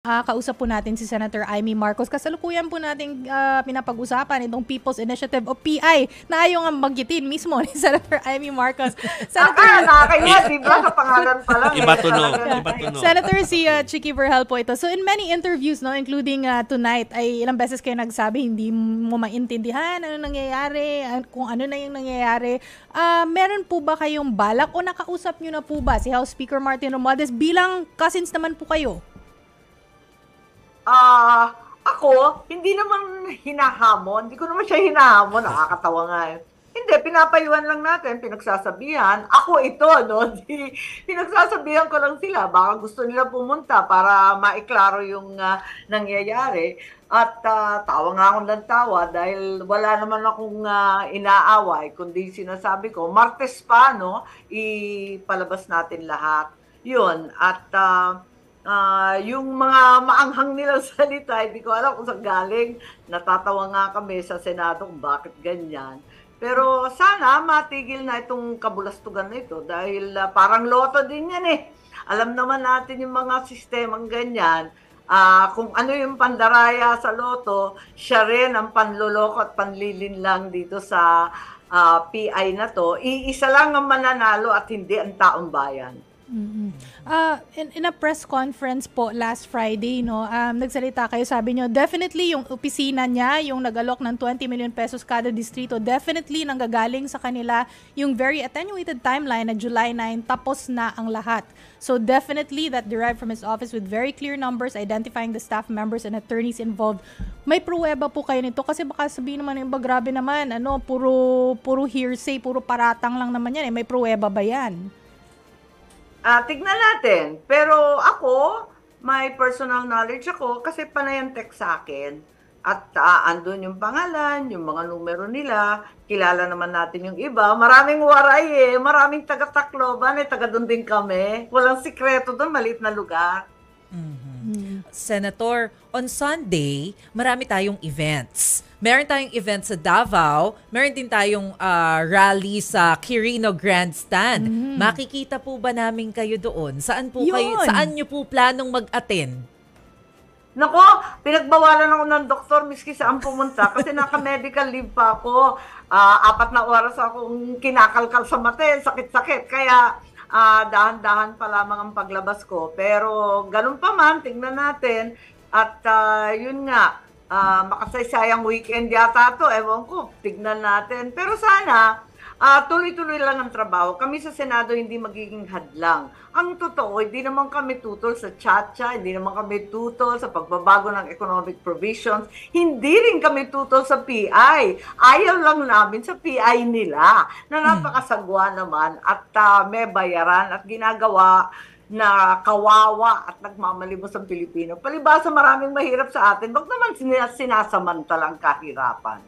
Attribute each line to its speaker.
Speaker 1: Kausap po natin si Senator Amy Marcos. Kasalukuyan po nating pinapag-usapan itong People's Initiative o PI na ayaw nga magitin mismo ni Senator Amy Marcos.
Speaker 2: Senator, nakakaya, di ba? Sa pangalan pa lang.
Speaker 3: Iba tunog.
Speaker 1: Senator si Chiqui Verhal po ito. So in many interviews, no, including tonight, ay ilang beses kayo nagsabi hindi mo maintindihan ano nangyayari, kung ano na yung nangyayari. Meron po ba kayong balak o nakausap nyo na po ba si House Speaker Martin Romualdez bilang cousins naman po kayo?
Speaker 2: Ako, hindi naman hinahamon. Hindi ko naman siya hinahamon. Nakakatawa nga eh. Hindi, pinapayuhan lang natin, pinagsasabihan. Ako ito, no? Pinagsasabihan ko lang sila. Baka gusto nila pumunta para maiklaro yung nangyayari. At tawa nga akong ng tawa dahil wala naman akong inaaway. Kundi sinasabi ko, Martes pa, no? Ipalabas natin lahat. Yun. At yung mga maanghang nilang salita, hindi ko alam kung saan galing. Natatawa nga kami sa Senado kung bakit ganyan. Pero sana matigil na itong kabulastugan na ito dahil parang loto din yan eh. Alam naman natin yung mga sistemang ganyan. Kung ano yung pandaraya sa loto, siya rin ang panloloko at panlilin lang dito sa PI na to. Iisa lang ang mananalo at hindi ang taong bayan.
Speaker 1: Mm-hmm. In a press conference po last Friday, no, nagsalita kayo, sabi nyo, definitely yung opisina niya, yung nag-alok ng 20 million pesos kada distrito, definitely nanggagaling sa kanila yung very attenuated timeline na July 9, tapos na ang lahat. So definitely that derived from his office with very clear numbers, identifying the staff members and attorneys involved. May pruweba po kayo nito? Kasi baka sabihin naman yung iba, grabe naman, puro hearsay, puro paratang lang naman yan. May pruweba ba yan?
Speaker 2: Tignan natin. Pero ako, may personal knowledge ako kasi panay ang text sa akin. At andun yung pangalan, yung mga numero nila, kilala naman natin yung iba. Maraming waray eh, maraming taga-Tacloban eh, taga doon din kami. Walang sikreto doon, maliit na lugar.
Speaker 4: Senator, on Sunday, marami tayong events. Meron tayong event sa Davao, meron din tayong rally sa Quirino Grandstand. Makikita po ba namin kayo doon? Saan niyo po planong mag-attend?
Speaker 2: Nako, pinagbawalan ako ng doktor miski saan pumunta kasi naka-medical leave pa ako. 4 na oras akong kinakalkal sa mata, sakit-sakit. Kaya dahan-dahan pa lamang ang paglabas ko. Pero ganun pa man, tingnan natin. At yun nga, makasaysayang weekend yata to, ewan ko, tignan natin. Pero sana, tuloy-tuloy lang ang trabaho. Kami sa Senado hindi magiging hadlang. Ang totoo, hindi naman kami tutol sa tsa-tsa, hindi naman kami tutol sa pagbabago ng economic provisions, hindi rin kami tutol sa PI. Ayaw lang namin sa PI nila, na napakasagwa naman at may bayaran at ginagawa na kawawa at nagmamalimos ang Pilipino. Palibasa maraming mahirap sa atin, wag naman sinasamantalang kahirapan.